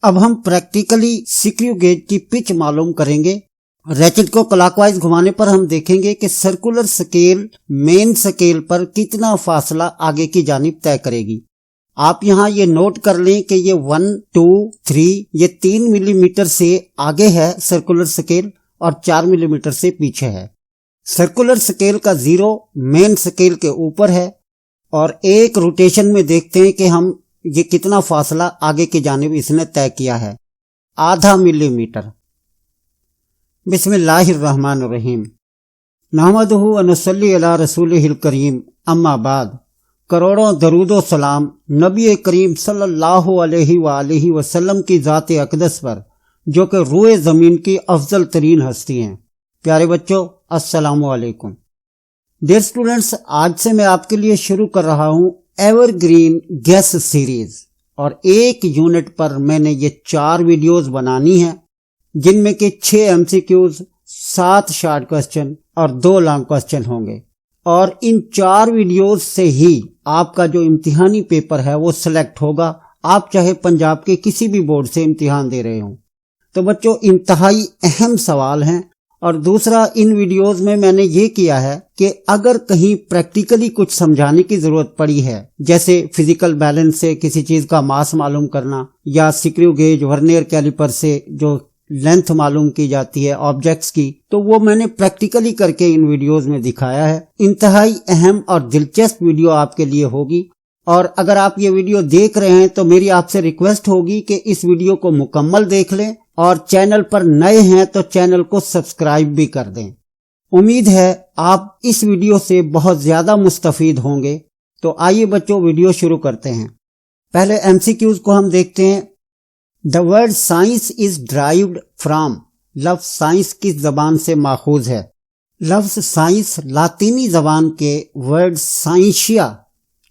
अब हम practically screw gauge की पिच मालूम करेंगे। रैचेट को क्लॉकवाइज घुमाने पर हम देखेंगे कि सर्कुलर स्केल मेन स्केल पर कितना फासला आगे की जानिब तय करेगी। आप यहाँ ये नोट कर लें कि ये 1, 2, 3 ये 3 मिलीमीटर से आगे है सर्कुलर स्केल और 4 मिलीमीटर से पीछे है। सर्कुलर स्केल का 0 मेन स्केल के ऊपर है और एक रोटेशन में देखते हैं कि हम ये कितना फासला आगे की जानिब इसने तय किया है, आधा मिलीमीटर। बिस्मिल्लाहिर्रहमानिर्रहीम। नहमदुहु व नुसल्ली अला रसूलिहिल करीम, अम्मा बाद। करोड़ों दरूदो सलाम नबी करीम सल्लल्लाहु अलैहि वसल्लम की ज़ात अक़दस पर, जो कि रूए ज़मीन की अफजल तरीन हस्ती हैं। प्यारे बच्चों, अस्सलामु अलैकुम। डियर स्टूडेंट्स, आज से मैं आपके लिए शुरू कर रहा हूँ एवरग्रीन गेस सीरीज और एक यूनिट पर मैंने ये 4 वीडियोस बनानी है, जिनमें के 6 MCQs, 7 शॉर्ट क्वेश्चन और 2 लॉन्ग क्वेश्चन होंगे। और इन 4 वीडियोस से ही आपका जो इम्तिहानी पेपर है वो सिलेक्ट होगा, आप चाहे पंजाब के किसी भी बोर्ड से इम्तिहान दे रहे हो। तो बच्चों, इंतहाई अहम सवाल हैं। और दूसरा, इन वीडियोस में मैंने ये किया है कि अगर कहीं प्रैक्टिकली कुछ समझाने की जरूरत पड़ी है, जैसे फिजिकल बैलेंस से किसी चीज का मास मालूम करना, या स्क्रू गेज वर्नियर कैलिपर से जो लेंथ मालूम की जाती है ऑब्जेक्ट्स की, तो वो मैंने प्रैक्टिकली करके इन वीडियोस में दिखाया है। इंतहाई अहम और दिलचस्प वीडियो आपके लिए होगी। और अगर आप ये वीडियो देख रहे हैं तो मेरी आपसे रिक्वेस्ट होगी कि इस वीडियो को मुकम्मल देख लें और चैनल पर नए हैं तो चैनल को सब्सक्राइब भी कर दें। उम्मीद है आप इस वीडियो से बहुत ज्यादा मुस्तफीद होंगे। तो आइए बच्चों, वीडियो शुरू करते हैं। पहले MCQs को हम देखते हैं। The word science is derived from, लफ्ज साइंस किस जबान से माखूज है? लफ्ज साइंस लातीनी जबान के वर्ड साइंशिया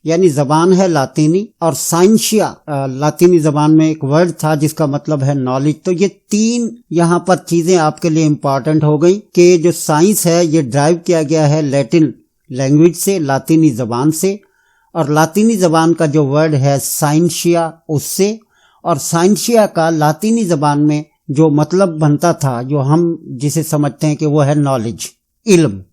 यानी जबान है लातीनी, और साइंशिया लातीनी जबान में एक वर्ड था जिसका मतलब है नॉलेज। तो ये 3 यहाँ पर चीजें आपके लिए इम्पॉर्टेंट हो गई कि जो साइंस है ये ड्राइव किया गया है लैटिन लैंग्वेज से, लातीनी जबान से, और लातीनी जबान का जो वर्ड है साइंशिया उससे, और साइंशिया का लातीनी जबान में जो मतलब बनता था, जो हम जिसे समझते हैं कि वो है नॉलेज, इल्म।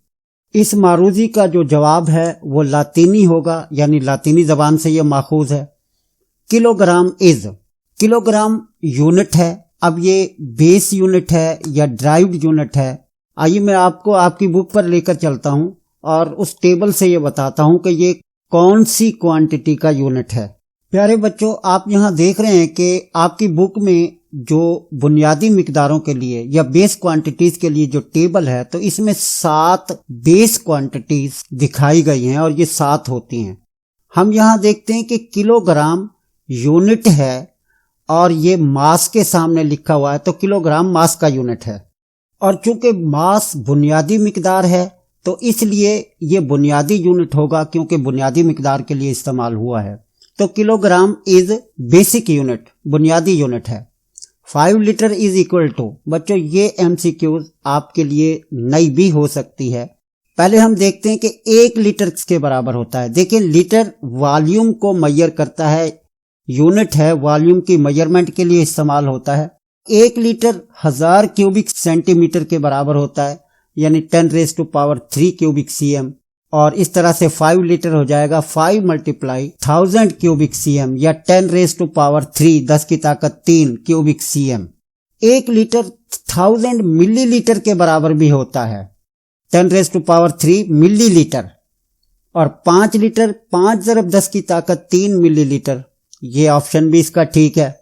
इस मारूजी का जो जवाब है वो लातीनी होगा, यानी लातीनी जबान से ये माखूज है। किलोग्राम इज, किलोग्राम यूनिट है। अब ये बेस यूनिट है या ड्राइव्ड यूनिट है? आइए मैं आपको आपकी बुक पर लेकर चलता हूं और उस टेबल से ये बताता हूं कि ये कौन सी क्वांटिटी का यूनिट है। प्यारे बच्चों, आप यहाँ देख रहे हैं कि आपकी बुक में जो बुनियादी मिकदारों के लिए या बेस क्वांटिटीज के लिए जो टेबल है, तो इसमें 7 बेस क्वांटिटीज दिखाई गई हैं और ये 7 होती हैं। हम यहाँ देखते हैं कि किलोग्राम यूनिट है और ये मास के सामने लिखा हुआ है, तो किलोग्राम मास का यूनिट है। और चूंकि मास बुनियादी मिकदार है तो इसलिए ये बुनियादी यूनिट होगा, क्योंकि बुनियादी मिकदार के लिए इस्तेमाल हुआ है। तो किलोग्राम इज बेसिक यूनिट, बुनियादी यूनिट है। 5 लीटर इज इक्वल टू, बच्चों ये MCQs आपके लिए नई भी हो सकती है। पहले हम देखते हैं कि 1 लीटर किसके बराबर होता है। देखिए, लीटर वॉल्यूम को मेजर करता है, यूनिट है, वॉल्यूम की मेजरमेंट के लिए इस्तेमाल होता है। 1 लीटर 1000 क्यूबिक सेंटीमीटर के बराबर होता है, यानी 10⁻³ क्यूबिक cm। और इस तरह से 5 लीटर हो जाएगा 5 × 1000 क्यूबिक cm या 10⁻³ 10 की ताकत 3 क्यूबिक cm। 1 लीटर 1000 मिलीलीटर के बराबर भी होता है, 10⁻³ मिलीलीटर। और 5 लीटर 5 × 10 की ताकत 3 मिलीलीटर, ये ऑप्शन भी इसका ठीक है।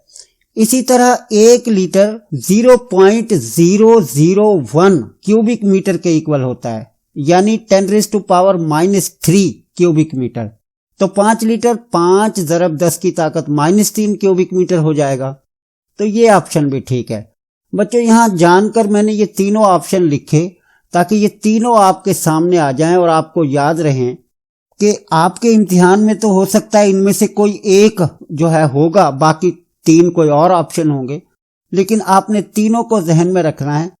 इसी तरह 1 लीटर 0.001 क्यूबिक मीटर के इक्वल होता है, यानी 10⁻³ क्यूबिक मीटर। तो 5 लीटर 5 × 10 की ताकत -3 क्यूबिक मीटर हो जाएगा। तो ये ऑप्शन भी ठीक है। बच्चों, यहाँ जानकर मैंने ये तीनों ऑप्शन लिखे ताकि ये तीनों आपके सामने आ जाएं और आपको याद रहें कि आपके इम्तिहान में तो हो सकता है इनमें से कोई एक जो है होगा, बाकी 3 कोई और ऑप्शन होंगे, लेकिन आपने तीनों को जहन में रखना है।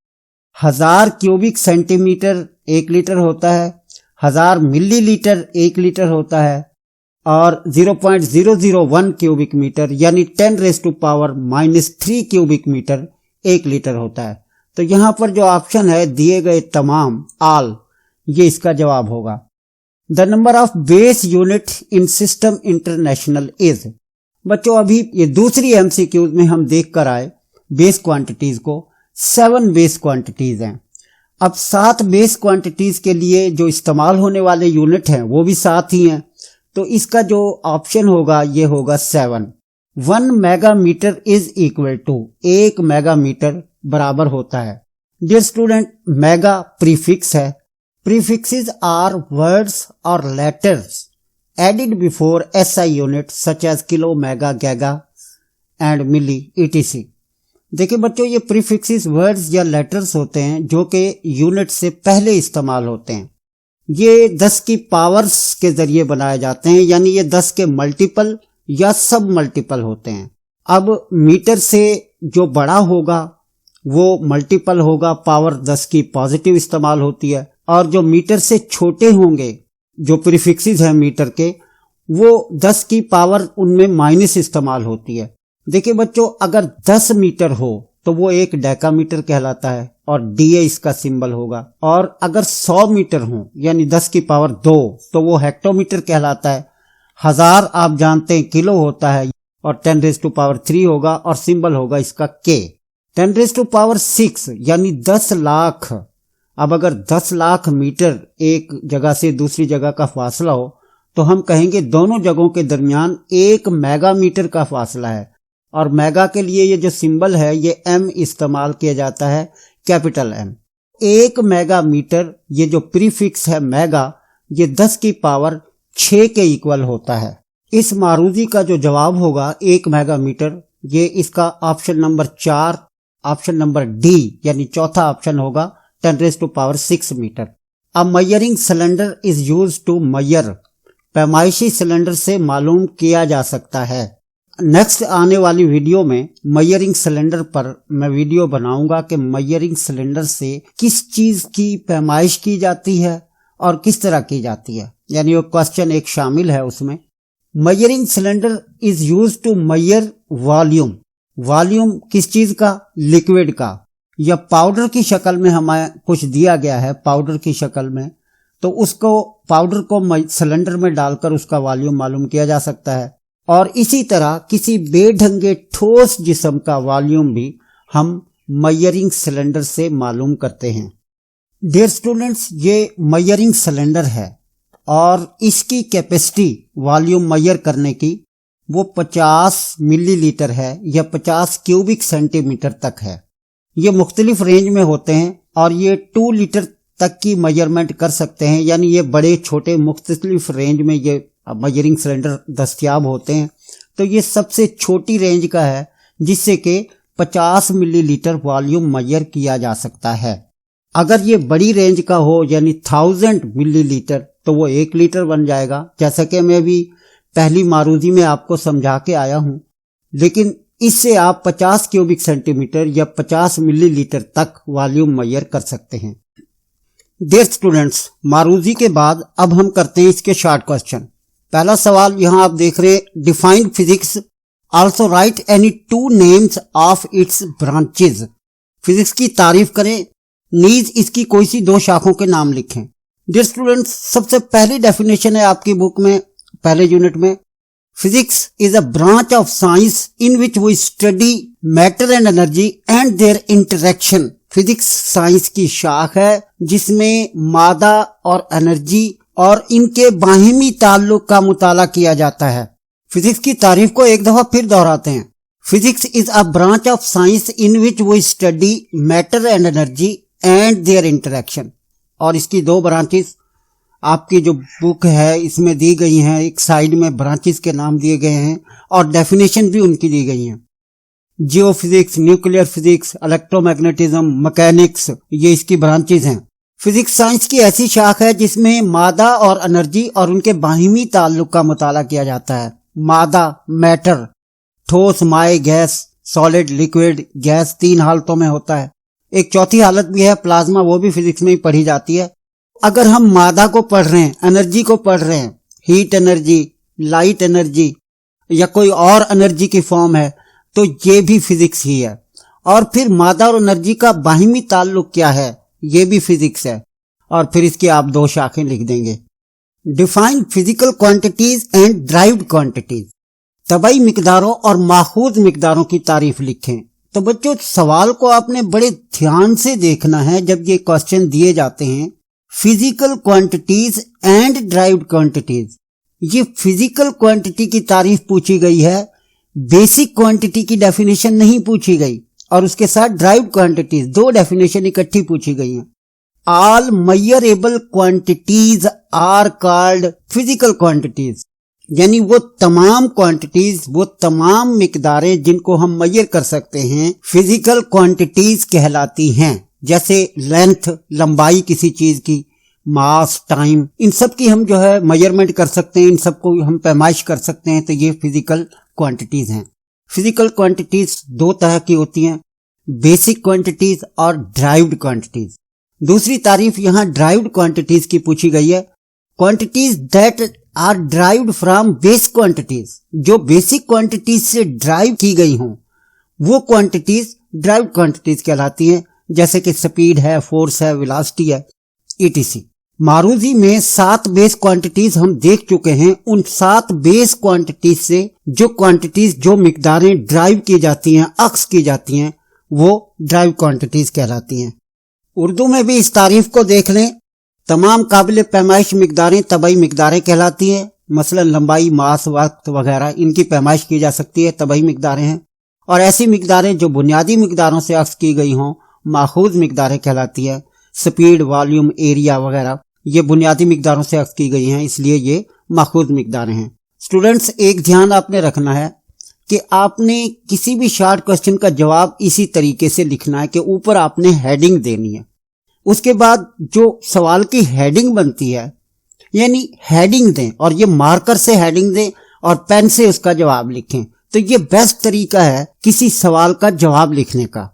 1000 क्यूबिक सेंटीमीटर 1 लीटर होता है, 1000 मिलीलीटर 1 लीटर होता है, और 0.001 क्यूबिक मीटर यानी 10⁻³ क्यूबिक मीटर 1 लीटर होता है। तो यहाँ पर जो ऑप्शन है दिए गए तमाम ऑल, ये इसका जवाब होगा। The number of base unit in system international is. बच्चों अभी ये दूसरी एमसीक्यूज में हम देख कर आए बेस क्वांटिटीज को, 7 बेस क्वांटिटीज हैं। अब 7 बेस क्वांटिटीज के लिए जो इस्तेमाल होने वाले यूनिट हैं वो भी 7 ही हैं। तो इसका जो ऑप्शन होगा ये होगा 7। 1 मेगामीटर इज इक्वल टू, 1 मेगामीटर बराबर होता है। डियर स्टूडेंट, मेगा प्रीफिक्स है। Prefixes are words or letters added before SI units such as kilo, mega, giga and milli etc. देखिए बच्चों, ये prefixes words या letters होते हैं जो कि यूनिट से पहले इस्तेमाल होते हैं। ये 10 की पावर्स के जरिए बनाए जाते हैं, यानी ये 10 के मल्टीपल या सब मल्टीपल होते हैं। अब मीटर से जो बड़ा होगा वो मल्टीपल होगा, पावर 10 की पॉजिटिव इस्तेमाल होती है, और जो मीटर से छोटे होंगे जो प्रीफिक्सेस हैं मीटर के, वो 10 की पावर उनमें माइनस इस्तेमाल होती है। देखिए बच्चों, अगर 10 मीटर हो तो वो 1 डेकामीटर कहलाता है और डीए इसका सिंबल होगा। और अगर 100 मीटर हो यानी 10 की पावर 2 तो वो हेक्टोमीटर कहलाता है। 1000 आप जानते हैं किलो होता है और 10⁻³ होगा और सिंबल होगा इसका के। 10⁻6 यानी 10 लाख। अब अगर 10 लाख मीटर एक जगह से दूसरी जगह का फासला हो तो हम कहेंगे दोनों जगहों के दरमियान 1 मेगामीटर का फासला है। और मेगा के लिए ये जो सिंबल है ये एम इस्तेमाल किया जाता है, कैपिटल एम। 1 मेगामीटर, ये जो प्रीफिक्स है मेगा, ये 10 की पावर 6 के इक्वल होता है। इस मारूजी का जो जवाब होगा 1 मेगामीटर, ये इसका option number 4, option number D यानी चौथा ऑप्शन होगा 10⁻6 मीटर। A measuring cylinder is used to measure. पैमाइशी सिलेंडर से मालूम किया जा सकता है। नेक्स्ट आने वाली वीडियो में मयरिंग सिलेंडर पर मैं वीडियो बनाऊंगा कि मयरिंग सिलेंडर से किस चीज की पैमाइश की जाती है और किस तरह की जाती है, यानी वो क्वेश्चन एक शामिल है उसमें। Measuring cylinder is used to measure volume. Volume किस चीज का? लिक्विड का, या पाउडर की शक्ल में हमें कुछ दिया गया है पाउडर की शक्ल में, तो उसको पाउडर को सिलेंडर में डालकर उसका वॉल्यूम मालूम किया जा सकता है। और इसी तरह किसी बेढंगे ठोस जिस्म का वॉल्यूम भी हम मयरिंग सिलेंडर से मालूम करते हैं। डियर स्टूडेंट्स, ये मयरिंग सिलेंडर है और इसकी कैपेसिटी वॉल्यूम मयर करने की वो 50 मिलीलीटर है या 50 क्यूबिक सेंटीमीटर तक है। ये मुख्तलिफ रेंज में होते हैं और ये 2 लीटर तक की मेजरमेंट कर सकते हैं, यानी ये बड़े छोटे मुख्तलिफ रेंज में ये मेजरिंग सिलेंडर दस्तयाब होते हैं। तो ये सबसे छोटी रेंज का है जिससे कि 50 मिलीलीटर वॉल्यूम मेजर किया जा सकता है। अगर ये बड़ी रेंज का हो यानी 1000 मिलीलीटर तो वो 1 लीटर बन जाएगा, जैसा कि मैं भी पहली मारूजी में आपको समझा के आया हूं। लेकिन इससे आप 50 क्यूबिक सेंटीमीटर या 50 मिलीलीटर तक वॉल्यूम मेजर कर सकते हैं। डियर स्टूडेंट्स, मारूजी के बाद अब हम करते हैं इसके शॉर्ट क्वेश्चन। पहला सवाल यहां आप देख रहे हैं, define physics, also right any 2 names of its branches. Physics की तारीफ करें, नीज इसकी कोई सी 2 शाखों के नाम लिखें। डियर स्टूडेंट्स, सबसे पहली डेफिनेशन है आपकी बुक में पहले यूनिट में, physics is a branch of science in which we study matter and energy and their interaction. Physics science की शाख है जिसमें मादा और एनर्जी और इनके बाहिमी ताल्लुक का मुताला किया जाता है। फिजिक्स की तारीफ को एक दफा फिर दोहराते हैं, physics is a branch of science in which we study matter and energy and their interaction. और इसकी 2 ब्रांचेस आपकी जो बुक है इसमें दी गई हैं, एक साइड में ब्रांचेस के नाम दिए गए हैं और डेफिनेशन भी उनकी दी गई हैं। Geophysics, nuclear physics, electromagnetism, mechanics, ये इसकी ब्रांचेस हैं। फिजिक्स साइंस की ऐसी शाख है जिसमें मादा और एनर्जी और उनके बाहिमी ताल्लुक का मुताला किया जाता है। मादा मैटर, ठोस, माए, गैस, सॉलिड, लिक्विड, गैस 3 हालतों में होता है। एक चौथी हालत भी है प्लाज्मा, वो भी फिजिक्स में ही पढ़ी जाती है। अगर हम मादा को पढ़ रहे हैं, एनर्जी को पढ़ रहे हैं, हीट एनर्जी, लाइट एनर्जी या कोई और एनर्जी की फॉर्म है, तो ये भी फिजिक्स ही है। और फिर मादा और एनर्जी का बाहिमी ताल्लुक क्या है, ये भी फिजिक्स है। और फिर इसकी आप 2 शाखें लिख देंगे। Define physical quantities and derived quantities, तबई मिकदारों और माखूज मिकदारों की तारीफ लिखें। तो बच्चों, सवाल को आपने बड़े ध्यान से देखना है जब ये क्वेश्चन दिए जाते हैं। Physical quantities and derived quantities, ये फिजिकल क्वांटिटी की तारीफ पूछी गई है, बेसिक क्वांटिटी की डेफिनेशन नहीं पूछी गई। और उसके साथ ड्राइव्ड क्वांटिटीज, 2 डेफिनेशन इकट्ठी पूछी गई हैं। All measurable quantities are called physical quantities, यानी वो तमाम क्वांटिटीज, वो तमाम मिकदारें जिनको हम मेजर कर सकते हैं, फिजिकल क्वांटिटीज कहलाती हैं। जैसे लेंथ, लंबाई किसी चीज की, मास, टाइम, इन सब की हम जो है मेजरमेंट कर सकते हैं, इन सब को हम पैमाइश कर सकते हैं। तो ये फिजिकल क्वांटिटीज हैं। फिजिकल क्वांटिटीज 2 तरह की होती हैं, बेसिक क्वांटिटीज और ड्राइव्ड क्वांटिटीज। दूसरी तारीफ यहाँ ड्राइव्ड क्वांटिटीज की पूछी गई है। Quantities that are derived from base quantities, जो बेसिक क्वांटिटीज से ड्राइव की गई हों, वो क्वांटिटीज ड्राइव्ड क्वांटिटीज कहलाती हैं। जैसे कि स्पीड है, फोर्स है, वेलोसिटी है, etc। मारूजी में 7 बेस क्वांटिटीज हम देख चुके हैं। उन 7 बेस क्वांटिटीज से जो क्वांटिटीज, जो मिकदारें ड्राइव की जाती हैं, अक्स की जाती हैं, वो ड्राइव क्वांटिटीज कहलाती हैं। उर्दू में भी इस तारीफ को देख लें। तमाम काबिल पैमाइश मिकदारें तबई मिकदारें कहलाती हैं। मसलन लंबाई, मास, वक्त वगैरह, इनकी पैमाइश की जा सकती है, तबई मिकदारें हैं। और ऐसी मिकदारें जो बुनियादी मिकदारों से अक्स की गई हों, माखूज मिकदारें कहलाती है। स्पीड, वॉल्यूम, एरिया वगैरह ये बुनियादी मिकदारों से अक्स की गई हैं, इसलिए ये माखूज मिकदारें हैं। स्टूडेंट्स, एक ध्यान आपने रखना है कि आपने किसी भी शॉर्ट क्वेश्चन का जवाब इसी तरीके से लिखना है कि ऊपर आपने हेडिंग देनी है। उसके बाद जो सवाल की हेडिंग बनती है, यानी हेडिंग दें, और ये मार्कर से हेडिंग दें और पेन से उसका जवाब लिखें। तो ये बेस्ट तरीका है किसी सवाल का जवाब लिखने का।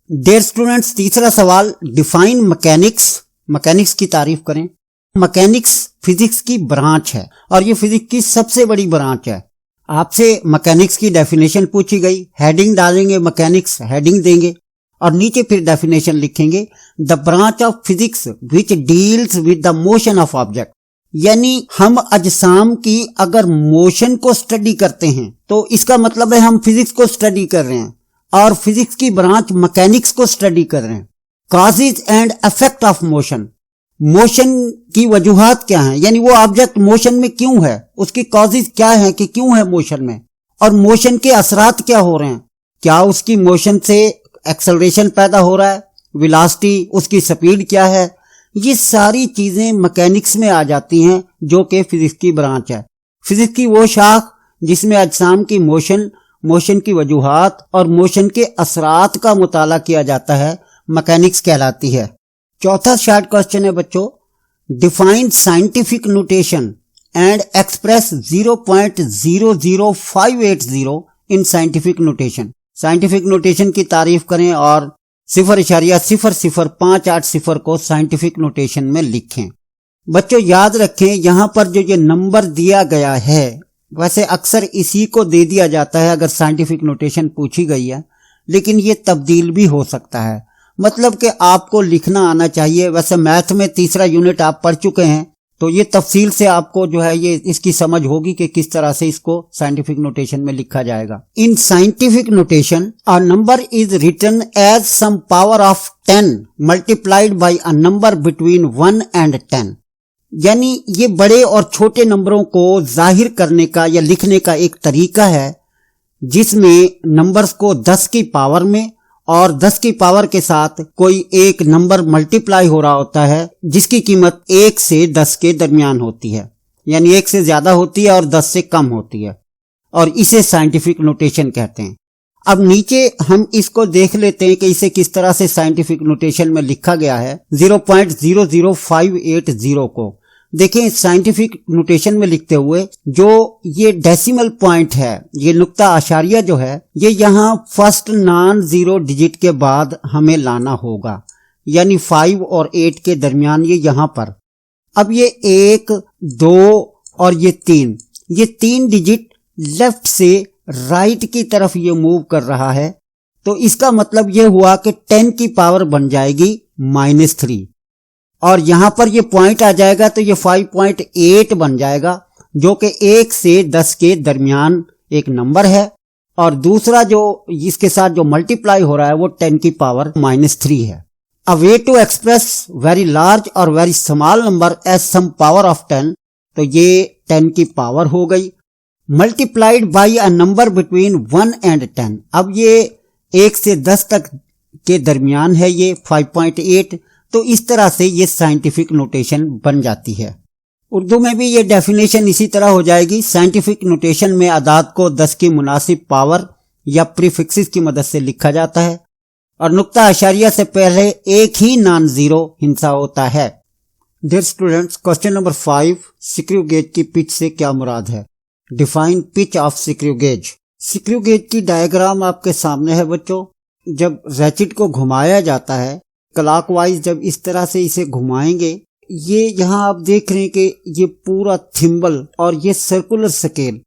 डियर स्टूडेंट्स, तीसरा सवाल, डिफाइन मैकेनिक्स, मैकेनिक्स की तारीफ करें। मैकेनिक्स फिजिक्स की ब्रांच है और ये फिजिक्स की सबसे बड़ी ब्रांच है। आपसे मैकेनिक्स की डेफिनेशन पूछी गई, हेडिंग डालेंगे मैकेनिक्स, हेडिंग देंगे और नीचे फिर डेफिनेशन लिखेंगे, the branch of physics which deals with the motion of object. यानी हम अजसाम की अगर मोशन को स्टडी करते हैं तो इसका मतलब है हम फिजिक्स को स्टडी कर रहे हैं, और फिजिक्स की ब्रांच मैकेनिक्स को स्टडी कर रहे हैं। Causes and effect of motion, motion की वजूहात क्या हैं, यानी वो ऑब्जेक्ट मोशन में क्यों है, उसकी कॉजेज क्या है कि क्यों है मोशन में, और मोशन के असरात क्या हो रहे हैं, क्या उसकी मोशन से एक्सेलरेशन पैदा हो रहा है, वेलोसिटी, उसकी स्पीड क्या है। ये सारी चीजें मैकेनिक्स में आ जाती हैं, जो कि फिजिक्स की ब्रांच है। फिजिक्स की वो शाख जिसमें अजसाम की मोशन, मोशन की वजूहात और मोशन के असरात का मुताला किया जाता है, मैकेनिक्स कहलाती है। चौथा शॉर्ट क्वेश्चन है बच्चों, define scientific notation and express 0.00580 in scientific notation. Scientific notation की तारीफ करें और 0.00580 को साइंटिफिक नोटेशन में लिखें। बच्चों याद रखें, यहां पर जो ये नंबर दिया गया है, वैसे अक्सर इसी को दे दिया जाता है अगर साइंटिफिक नोटेशन पूछी गई है, लेकिन ये तब्दील भी हो सकता है। मतलब कि आपको लिखना आना चाहिए। वैसे मैथ में तीसरा यूनिट आप पढ़ चुके हैं, तो ये तफसील से आपको जो है ये इसकी समझ होगी कि किस तरह से इसको साइंटिफिक नोटेशन में लिखा जाएगा। In scientific notation a number is written as some power of 10 multiplied by a number between 1 and 10। यानी ये बड़े और छोटे नंबरों को जाहिर करने का या लिखने का एक तरीका है, जिसमें नंबर्स को 10 की पावर में और 10 की पावर के साथ कोई एक नंबर मल्टीप्लाई हो रहा होता है, जिसकी कीमत 1 से 10 के दरमियान होती है, यानी 1 से ज्यादा होती है और 10 से कम होती है, और इसे साइंटिफिक नोटेशन कहते हैं। अब नीचे हम इसको देख लेते हैं कि इसे किस तरह से साइंटिफिक नोटेशन में लिखा गया है। 0.00580 को देखें साइंटिफिक नोटेशन में लिखते हुए, जो ये डेसिमल पॉइंट है, ये नुक्ता आशारिया जो है, ये यहाँ फर्स्ट नॉन जीरो डिजिट के बाद हमें लाना होगा, यानी 5 और 8 के दरमियान ये यहाँ पर। अब ये 1, 2 और ये 3, ये 3 डिजिट लेफ्ट से राइट की तरफ ये मूव कर रहा है, तो इसका मतलब ये हुआ कि 10 की पावर बन जाएगी -3 और यहां पर ये पॉइंट आ जाएगा तो ये 5.8 बन जाएगा, जो कि 1 से 10 के दरमियान एक नंबर है। और दूसरा जो इसके साथ जो मल्टीप्लाई हो रहा है वो 10 की पावर -3 है। A way to express very large और very small number as some power of 10, तो ये 10 की पावर हो गई multiplied by a number between 1 and 10। अब ये 1 से 10 तक के दरमियान है ये 5.8, तो इस तरह से ये साइंटिफिक नोटेशन बन जाती है। उर्दू में भी ये डेफिनेशन इसी तरह हो जाएगी। साइंटिफिक नोटेशन में अदाद को 10 की मुनासिब पावर या प्रीफिक्सेस की मदद से लिखा जाता है और नुक्ता अशारिया से पहले एक ही नॉन जीरो हिंसा होता है। Dear students, question number 5, screw gauge की पिच से क्या मुराद है? Define pitch of screw gauge. Screw gauge की डायग्राम आपके सामने है बच्चों। जब रैचेट को घुमाया जाता है क्लॉकवाइज, जब इस तरह से इसे घुमाएंगे, ये यहाँ आप देख रहे हैं कि ये पूरा थिम्बल और ये सर्कुलर स्केल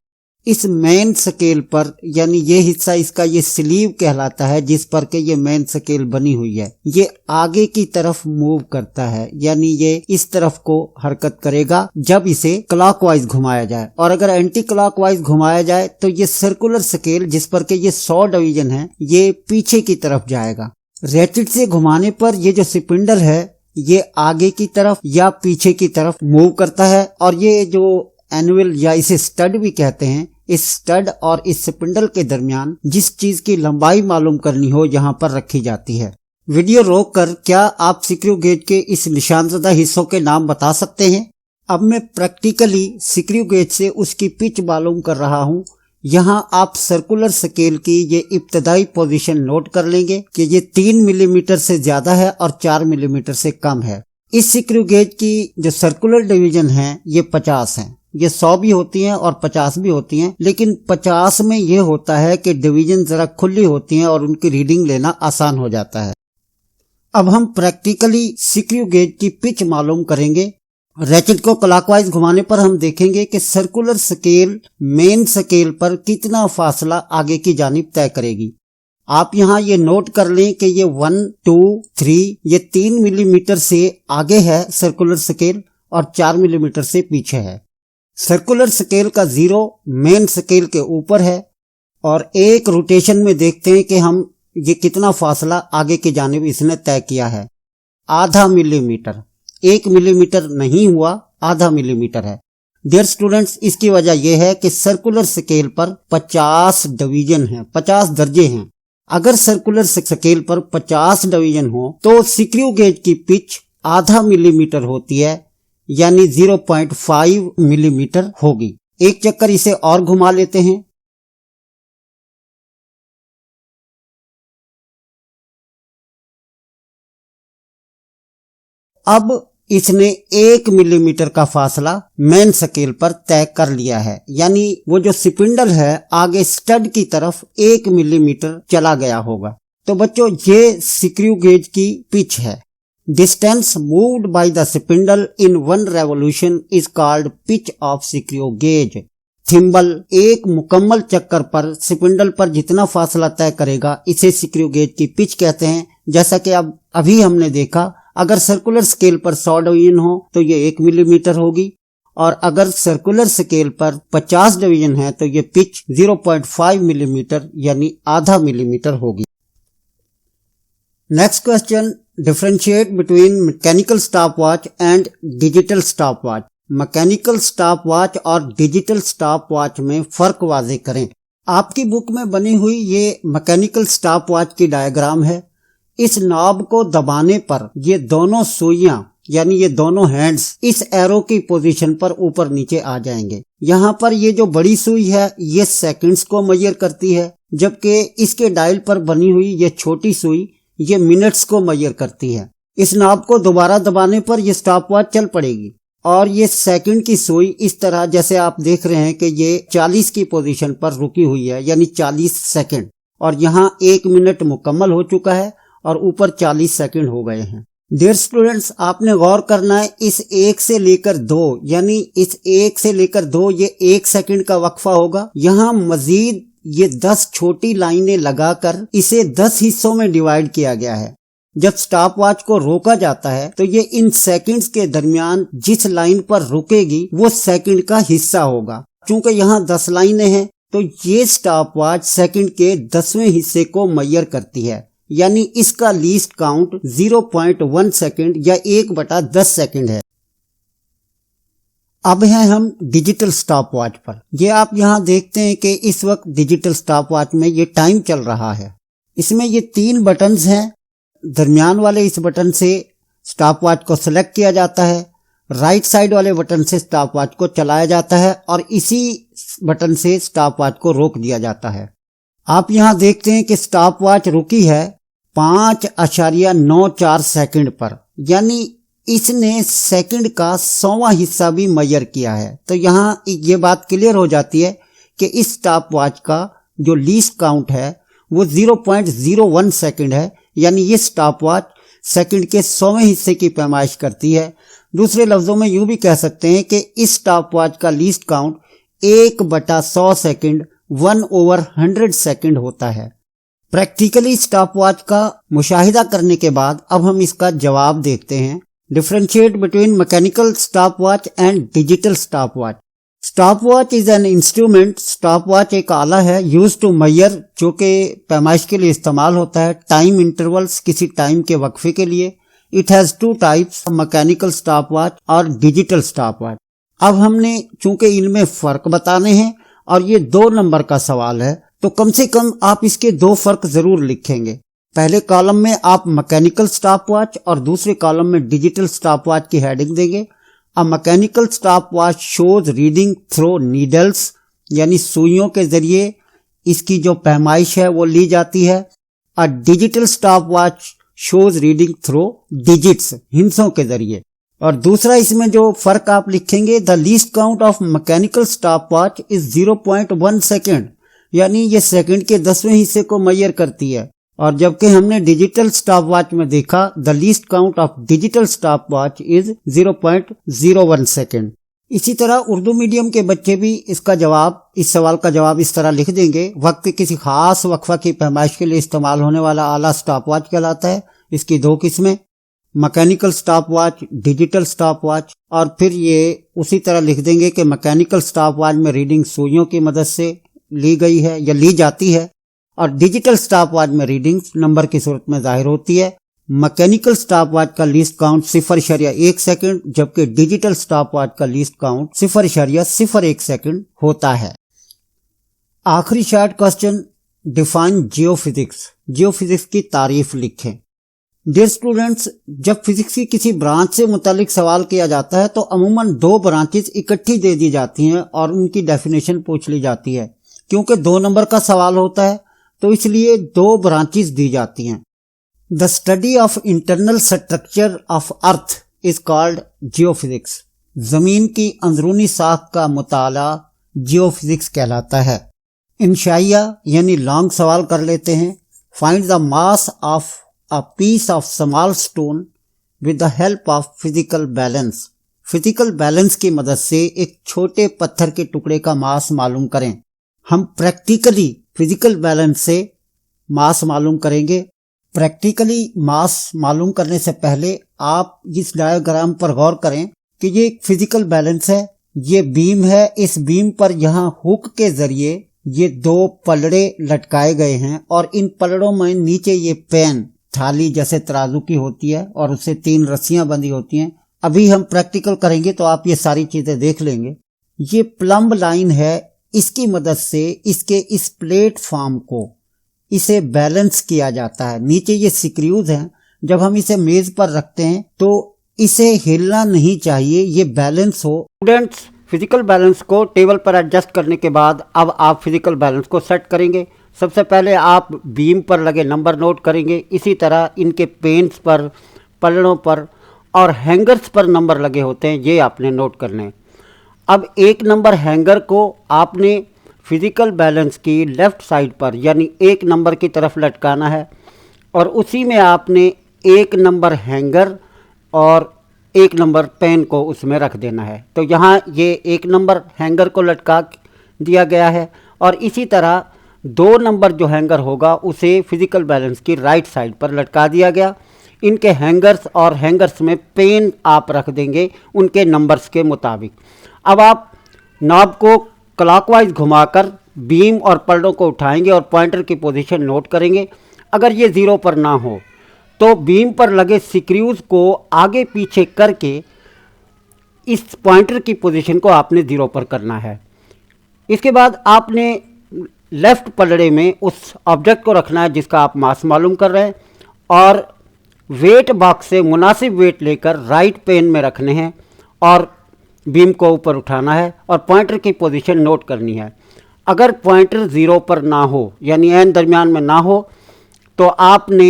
इस मेन स्केल पर, यानी ये हिस्सा इसका ये स्लीव कहलाता है जिस पर के ये मेन स्केल बनी हुई है, ये आगे की तरफ मूव करता है, यानी ये इस तरफ को हरकत करेगा जब इसे क्लॉकवाइज घुमाया जाए। और अगर एंटी क्लॉकवाइज घुमाया जाए तो ये सर्कुलर स्केल जिस पर के ये 100 डिवीजन है ये पीछे की तरफ जाएगा। रैचेट से घुमाने पर ये जो स्पिंडल है ये आगे की तरफ या पीछे की तरफ मूव करता है और ये जो एनुअल या इसे स्टड भी कहते हैं, इस स्टड और इस स्पिंडल के दरमियान जिस चीज की लंबाई मालूम करनी हो यहाँ पर रखी जाती है। वीडियो रोक कर क्या आप स्क्रू गेज के इस निशानजदा हिस्सों के नाम बता सकते हैं? अब मैं प्रैक्टिकली स्क्रू गेज से उसकी पिच मालूम कर रहा हूँ। यहाँ आप सर्कुलर स्केल की ये इब्तदाई पोजीशन नोट कर लेंगे कि ये 3 मिलीमीटर से ज्यादा है और 4 मिलीमीटर से कम है। इस स्क्रू गेज की जो सर्कुलर डिवीजन है ये 50 है। ये 100 भी होती हैं और 50 भी होती हैं, लेकिन 50 में ये होता है कि डिवीजन जरा खुली होती हैं और उनकी रीडिंग लेना आसान हो जाता है। अब हम प्रैक्टिकली स्क्रू गेज की पिच मालूम करेंगे। रैचेट को क्लॉकवाइज घुमाने पर हम देखेंगे कि सर्कुलर स्केल मेन स्केल पर कितना फासला आगे की जानिब तय करेगी। आप यहाँ ये नोट कर लें कि ये 1, 2, 3 ये 3 मिलीमीटर से आगे है सर्कुलर स्केल और 4 मिलीमीटर से पीछे है। सर्कुलर स्केल का 0 मेन स्केल के ऊपर है और एक रोटेशन में देखते हैं कि हम ये कितना फासला आगे की जानिब इसने तय किया है। आधा मिलीमीटर, 1 मिलीमीटर नहीं हुआ, आधा मिलीमीटर है। डियर स्टूडेंट्स, इसकी वजह यह है कि सर्कुलर स्केल पर 50 डिवीजन हैं, 50 दर्जे हैं। अगर सर्कुलर स्केल पर 50 डिवीजन हो तो स्क्रू गेज की पिच आधा मिलीमीटर होती है, यानी 0.5 मिलीमीटर होगी। एक चक्कर इसे और घुमा लेते हैं। अब इसने 1 मिलीमीटर का फासला मेन स्केल पर तय कर लिया है, यानी वो जो स्पिंडल है आगे स्टड की तरफ 1 मिलीमीटर चला गया होगा। तो बच्चों ये स्क्रू गेज की पिच है। Distance moved by the spindle in 1 revolution is called pitch of screw gauge. Thimble एक मुकम्मल चक्कर पर स्पिंडल पर जितना फासला तय करेगा इसे स्क्रू गेज की पिच कहते हैं। जैसा कि अब अभी हमने देखा, अगर सर्कुलर स्केल पर 100 डिवीजन हो तो ये 1 मिलीमीटर होगी और अगर सर्कुलर स्केल पर 50 डिवीजन है तो ये पिच 0.5 मिलीमीटर यानी आधा मिलीमीटर होगी। Next question, differentiate between mechanical stopwatch and digital stopwatch. Mechanical stopwatch और डिजिटल स्टॉपवॉच में फर्क वाज़ेह करें। आपकी बुक में बनी हुई ये मैकेनिकल स्टॉपवॉच की डायग्राम है। इस नॉब को दबाने पर ये दोनों सुइयां यानी ये दोनों हैंड्स इस एरो की पोजीशन पर ऊपर नीचे आ जाएंगे। यहाँ पर ये जो बड़ी सुई है ये सेकंड्स को मेजर करती है, जबकि इसके डायल पर बनी हुई ये छोटी सुई ये मिनट्स को मेजर करती है। इस नॉब को दोबारा दबाने पर ये स्टॉपवॉच चल पड़ेगी और ये सेकंड की सुई इस तरह, जैसे आप देख रहे हैं कि ये 40 की पोजीशन पर रुकी हुई है यानी 40 सेकंड, और यहाँ 1 मिनट मुकम्मल हो चुका है और ऊपर 40 सेकंड हो गए हैं। डियर स्टूडेंट्स, आपने गौर करना है इस 1 से लेकर 2 यानी इस 1 से लेकर 2 ये 1 सेकंड का वक्फा होगा। यहाँ मजीद ये 10 छोटी लाइनें लगाकर इसे 10 हिस्सों में डिवाइड किया गया है। जब स्टॉपवॉच को रोका जाता है तो ये इन सेकंड्स के दरमियान जिस लाइन पर रुकेगी वो सेकंड का हिस्सा होगा। चूंकि यहाँ 10 लाइनें हैं तो ये स्टॉपवॉच सेकंड के 10वें हिस्से को मेजर करती है, यानी इसका लीस्ट काउंट 0.1 सेकंड या 1/10 सेकंड है। अब हैं हम डिजिटल स्टॉपवॉच पर। ये आप यहाँ देखते हैं कि इस वक्त डिजिटल स्टॉपवॉच में ये टाइम चल रहा है। इसमें ये 3 बटन्स हैं। दरमियान वाले इस बटन से स्टॉपवॉच को सिलेक्ट किया जाता है, राइट साइड वाले बटन से स्टॉपवॉच को चलाया जाता है और इसी बटन से स्टॉपवॉच को रोक दिया जाता है। आप यहाँ देखते हैं कि स्टॉपवॉच रुकी है 5.94 सेकंड पर, यानी इसने सेकंड का 100वां हिस्सा भी मेजर किया है। तो यहाँ ये बात क्लियर हो जाती है कि इस स्टॉपवॉच का जो लीस्ट काउंट है वो 0.01 सेकंड है, यानी ये स्टॉपवॉच सेकंड के 100वें हिस्से की पैमाइश करती है। दूसरे लफ्जों में यूं भी कह सकते हैं कि इस स्टॉपवॉच का लीस्ट काउंट 1/100 सेकंड 1/100 सेकंड होता है। प्रैक्टिकली स्टॉपवॉच का मुशाहिदा करने के बाद अब हम इसका जवाब देखते हैं। Differentiate between mechanical stopwatch and digital stopwatch. Stopwatch is an instrument. Stopwatch एक आला है यूज टू मेजर, जो कि पैमाइश के लिए इस्तेमाल होता है, टाइम इंटरवल्स, किसी टाइम के वक्फे के लिए। It has 2 types, mechanical stopwatch और डिजिटल स्टॉपवॉच। अब हमने चूंकि इनमें फर्क बताने हैं और ये 2 नंबर का सवाल है तो कम से कम आप इसके 2 फर्क जरूर लिखेंगे। पहले कॉलम में आप मैकेनिकल स्टॉपवॉच और दूसरे कॉलम में डिजिटल स्टॉपवॉच की हेडिंग देंगे। A mechanical stopwatch shows reading through needles, यानी सुइयों के जरिए इसकी जो पैमाइश है वो ली जाती है। A digital stopwatch shows reading through digits, हिंसों के जरिए। और दूसरा इसमें जो फर्क आप लिखेंगे, the least count of mechanical stopwatch is 0.1 second, यानी ये सेकंड के 10वें हिस्से को मेजर करती है। और जबकि हमने डिजिटल स्टॉपवॉच में देखा the least count of digital stopwatch is 0.01 second. इसी तरह उर्दू मीडियम के बच्चे भी इसका जवाब, इस सवाल का जवाब इस तरह लिख देंगे। वक्त के किसी खास वक्फा की पैमाइश के लिए इस्तेमाल होने वाला आला स्टॉपवॉच कहलाता है। इसकी 2 किस्में, मैकेनिकल स्टॉपवॉच, डिजिटल स्टॉपवॉच। और फिर ये उसी तरह लिख देंगे कि मैकेनिकल स्टॉपवॉच में रीडिंग सुइयों की मदद से ली गई है या ली जाती है और डिजिटल स्टॉपवॉच में रीडिंग नंबर की सूरत में जाहिर होती है। मैकेनिकल स्टॉपवॉच का लीस्ट काउंट 0.1 सेकंड, जबकि डिजिटल स्टॉपवॉच का लीस्ट काउंट 0.01 सेकंड होता है। आखिरी short question, define geophysics. Geophysics की तारीफ लिखें। डियर स्टूडेंट्स, जब फिजिक्स की किसी ब्रांच से मुतालिक सवाल किया जाता है तो अमूमन 2 ब्रांचेस इकट्ठी दे दी जाती हैं और उनकी डेफिनेशन पूछ ली जाती है। क्योंकि 2 नंबर का सवाल होता है तो इसलिए 2 ब्रांचेस दी जाती हैं। The study of internal structure of earth is called geophysics. जमीन की अंदरूनी साख का मुताला जियोफिजिक्स कहलाता है। इंशाइया यानी लॉन्ग सवाल कर लेते हैं। Find the mass of a piece of small stone with the help of physical balance. Physical balance की मदद से एक छोटे पत्थर के टुकड़े का मास मालूम करें। हम प्रैक्टिकली फिजिकल बैलेंस से मास मालूम करेंगे। प्रैक्टिकली मास मालूम करने से पहले आप इस डायग्राम पर गौर करें कि ये एक फिजिकल बैलेंस है। ये बीम है, इस बीम पर यहाँ हुक के जरिए ये 2 पलड़े लटकाए गए हैं और इन पलड़ों में नीचे ये पेन, थाली जैसे तराजू की होती है और उससे 3 रस्सियां बंधी होती हैं। अभी हम प्रैक्टिकल करेंगे तो आप ये सारी चीजें देख लेंगे। ये प्लम्ब लाइन है, इसकी मदद से इसके इस प्लेटफॉर्म को इसे बैलेंस किया जाता है। नीचे ये स्क्रूज हैं, जब हम इसे मेज पर रखते हैं तो इसे हिलना नहीं चाहिए, ये बैलेंस हो। स्टूडेंट्स, फिजिकल बैलेंस को टेबल पर एडजस्ट करने के बाद अब आप फिजिकल बैलेंस को सेट करेंगे। सबसे पहले आप बीम पर लगे नंबर नोट करेंगे। इसी तरह इनके पेन्स पर, पलड़ों पर और हैंगर्स पर नंबर लगे होते हैं, ये आपने नोट करने। अब 1 नंबर हैंगर को आपने फिजिकल बैलेंस की लेफ्ट साइड पर यानी 1 नंबर की तरफ लटकाना है और उसी में आपने 1 नंबर हैंगर और 1 नंबर पेन को उसमें रख देना है। तो यहाँ ये 1 नंबर हैंगर को लटका दिया गया है और इसी तरह 2 नंबर जो हैंगर होगा उसे फिजिकल बैलेंस की राइट साइड पर लटका दिया गया। इनके हैंगर्स और हैंगर्स में पेन आप रख देंगे उनके नंबर्स के मुताबिक। अब आप नॉब को क्लॉकवाइज घुमाकर बीम और पलड़ों को उठाएंगे और पॉइंटर की पोजीशन नोट करेंगे। अगर ये 0 पर ना हो तो बीम पर लगे स्क्रूज को आगे पीछे करके इस पॉइंटर की पोजीशन को आपने 0 पर करना है। इसके बाद आपने लेफ़्ट पलड़े में उस ऑब्जेक्ट को रखना है जिसका आप मास मालूम कर रहे हैं और वेट बॉक्स से मुनासिब वेट लेकर राइट पेन में रखने हैं और बीम को ऊपर उठाना है और पॉइंटर की पोजीशन नोट करनी है। अगर पॉइंटर 0 पर ना हो यानी एन दरमियान में ना हो तो आपने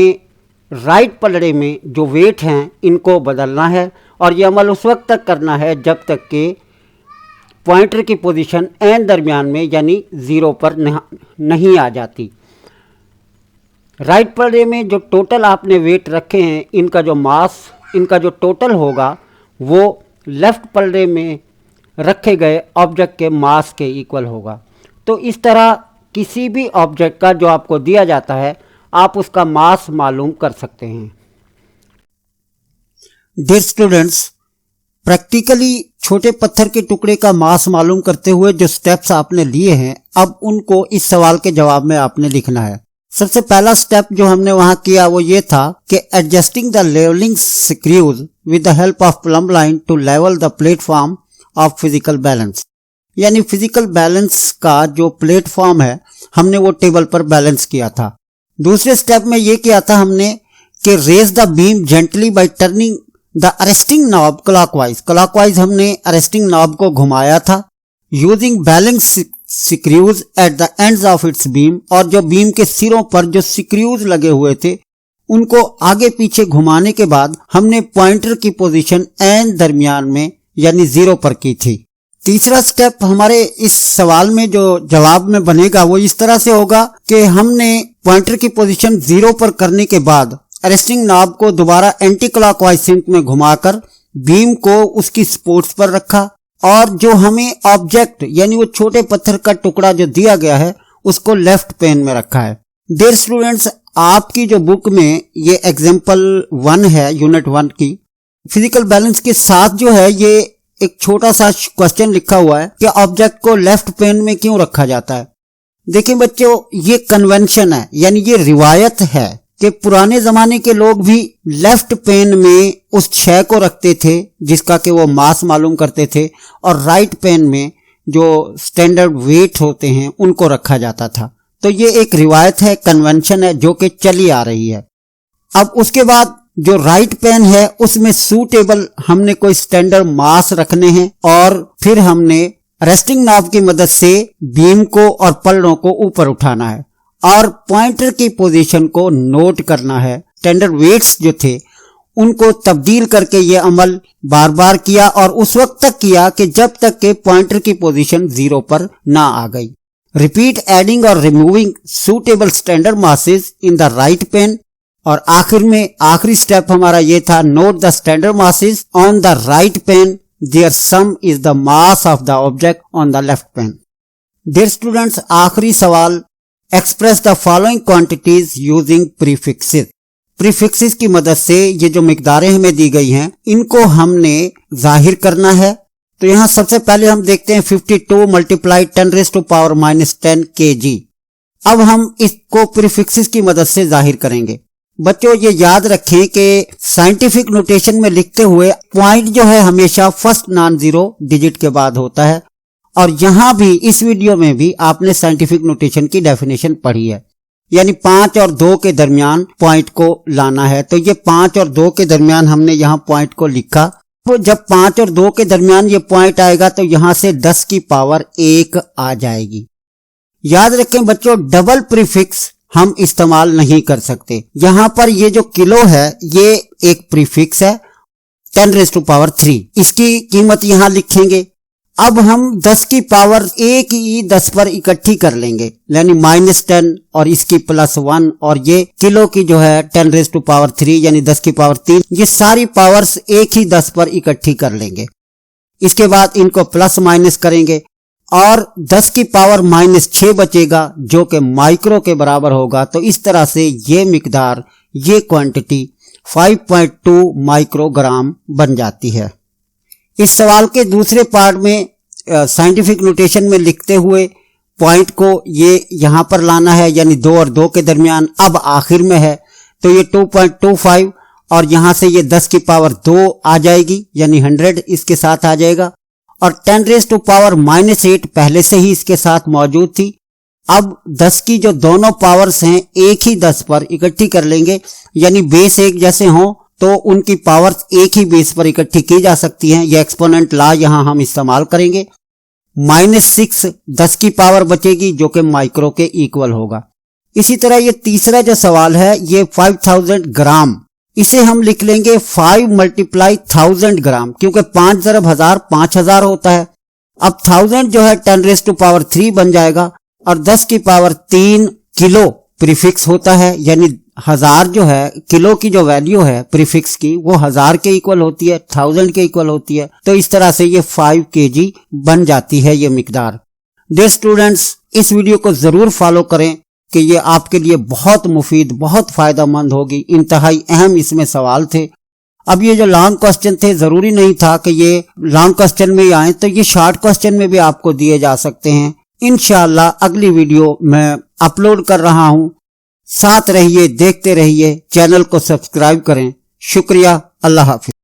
राइट पलड़े में जो वेट हैं इनको बदलना है और ये अमल उस वक्त तक करना है जब तक कि पॉइंटर की पोजीशन एन दरमियान में यानी 0 पर नहीं आ जाती। राइट पलड़े में जो टोटल आपने वेट रखे हैं इनका जो मास, इनका जो टोटल होगा वो लेफ़्ट पलड़े में रखे गए ऑब्जेक्ट के मास के इक्वल होगा। तो इस तरह किसी भी ऑब्जेक्ट का जो आपको दिया जाता है आप उसका मास मालूम कर सकते हैं। डियर स्टूडेंट्स, प्रैक्टिकली छोटे पत्थर के टुकड़े का मास मालूम करते हुए जो स्टेप्स आपने लिए हैं अब उनको इस सवाल के जवाब में आपने लिखना है। सबसे पहला स्टेप जो हमने वहां किया वो ये था कि adjusting the levelling screws with the help of plumb line to level the platform of physical balance, यानी फिजिकल बैलेंस का जो प्लेटफॉर्म है हमने वो टेबल पर बैलेंस किया था। दूसरे स्टेप में ये किया था हमने कि raise the beam gently by turning the arresting knob clockwise हमने अरेस्टिंग नॉब को घुमाया था using balance screws at the ends of its beam, और जो बीम के सिरों पर जो स्क्रूज लगे हुए थे उनको आगे पीछे घुमाने के बाद हमने पॉइंटर की पोजीशन एन दरमियान में यानी 0 पर की थी। तीसरा स्टेप हमारे इस सवाल में जो जवाब में बनेगा वो इस तरह से होगा कि हमने पॉइंटर की पोजीशन 0 पर करने के बाद अरेस्टिंग नॉब को दोबारा एंटी क्लॉकवाइज सिंक में घुमाकर बीम को उसकी सपोर्ट्स पर रखा और जो हमें ऑब्जेक्ट यानी वो छोटे पत्थर का टुकड़ा जो दिया गया है उसको लेफ्ट पेन में रखा है। डियर स्टूडेंट्स, आपकी जो बुक में ये एग्जांपल 1 है यूनिट 1 की, फिजिकल बैलेंस के साथ जो है ये एक छोटा सा क्वेश्चन लिखा हुआ है कि ऑब्जेक्ट को लेफ्ट पेन में क्यों रखा जाता है। देखिए बच्चों, ये कन्वेंशन है यानी ये रिवायत है कि पुराने जमाने के लोग भी लेफ्ट पेन में उस क्षय को रखते थे जिसका कि वो मास मालूम करते थे और राइट पेन में जो स्टैंडर्ड वेट होते हैं उनको रखा जाता था। तो ये एक रिवायत है, कन्वेंशन है जो कि चली आ रही है। अब उसके बाद जो राइट पेन है उसमें सूटेबल हमने कोई स्टैंडर्ड मास रखने हैं और फिर हमने रेस्टिंग नॉब की मदद से बीम को और पलड़ों को ऊपर उठाना है और पॉइंटर की पोजीशन को नोट करना है। स्टैंडर्ड वेट्स जो थे उनको तब्दील करके ये अमल बार बार किया और उस वक्त तक किया कि जब तक के पॉइंटर की पोजीशन 0 पर ना आ गई। रिपीट एडिंग और removing suitable standard masses in the right pan, और आखिर में आखिरी स्टेप हमारा ये था, note the standard masses on the right pan, their sum is the mass of the object on the left pan. Dear students, आखिरी सवाल, express the following quantities using prefixes. Prefixes की मदद से ये जो मिकदारें हमें दी गई हैं इनको हमने जाहिर करना है। तो यहाँ सबसे पहले हम देखते हैं 52 मल्टीप्लाई 10⁻⁻10 kg। अब हम इसको प्रीफिक्सेस की मदद से जाहिर करेंगे। बच्चों ये याद रखें कि साइंटिफिक नोटेशन में लिखते हुए पॉइंट जो है हमेशा फर्स्ट नॉन जीरो डिजिट के बाद होता है, और यहां भी इस वीडियो में भी आपने साइंटिफिक नोटेशन की डेफिनेशन पढ़ी है, यानी 5 और 2 के दरमियान पॉइंट को लाना है। तो ये 5 और 2 के दरमियान हमने यहाँ पॉइंट को लिखा। तो जब 5 और 2 के दरमियान ये पॉइंट आएगा तो यहां से 10 की पावर 1 आ जाएगी। याद रखें बच्चों, डबल प्रीफिक्स हम इस्तेमाल नहीं कर सकते। यहां पर ये जो किलो है ये एक प्रीफिक्स है 10⁻³ इसकी कीमत यहां लिखेंगे। अब हम 10 की पावर एक ही 10 पर इकट्ठी कर लेंगे, यानी -10 और इसकी +1 और ये किलो की जो है 10⁻³ यानी 10 की पावर 3, ये सारी पावर्स एक ही 10 पर इकट्ठी कर लेंगे। इसके बाद इनको प्लस माइनस करेंगे और 10 की पावर -6 बचेगा जो कि माइक्रो के बराबर होगा। तो इस तरह से ये मिकदार, ये क्वांटिटी 5.2 माइक्रोग्राम बन जाती है। इस सवाल के दूसरे पार्ट में साइंटिफिक नोटेशन में लिखते हुए पॉइंट को ये यहां पर लाना है, यानी 2 और 2 के दरमियान, अब आखिर में है तो ये 2.25 और यहां से ये 10 की पावर 2 आ जाएगी, यानी 100 इसके साथ आ जाएगा और 10⁻⁻8 पहले से ही इसके साथ मौजूद थी। अब 10 की जो दोनों पावर्स हैं एक ही 10 पर इकट्ठी कर लेंगे, यानी बेस एक जैसे हों तो उनकी पावर्स एक ही बेस पर इकट्ठी की जा सकती हैं। यह एक्सपोनेंट लॉ यहां हम इस्तेमाल करेंगे। -6 10 की पावर बचेगी जो कि माइक्रो के इक्वल होगा। इसी तरह ये तीसरा जो सवाल है ये 5000 ग्राम, इसे हम लिख लेंगे 5 × 1000 ग्राम, क्योंकि 5 × 1000 5000 होता है। अब 1000 जो है 10⁻³ बन जाएगा और 10 की पावर 3 किलो प्रीफिक्स होता है, यानी 1000 जो है किलो की जो वैल्यू है प्रीफिक्स की वो 1000 के इक्वल होती है, 1000 के इक्वल होती है। तो इस तरह से ये 5 kg बन जाती है ये मिकदार। डियर स्टूडेंट्स, इस वीडियो को जरूर फॉलो करें कि ये आपके लिए बहुत मुफीद, बहुत फायदेमंद होगी। इंतहाई अहम इसमें सवाल थे। अब ये जो लॉन्ग क्वेश्चन थे, जरूरी नहीं था कि ये लॉन्ग क्वेश्चन में ही आए, तो ये शॉर्ट क्वेश्चन में भी आपको दिए जा सकते हैं। इंशाअल्लाह अगली वीडियो मैं अपलोड कर रहा हूं। साथ रहिए, देखते रहिए, चैनल को सब्सक्राइब करें। शुक्रिया, अल्लाह हाफिज।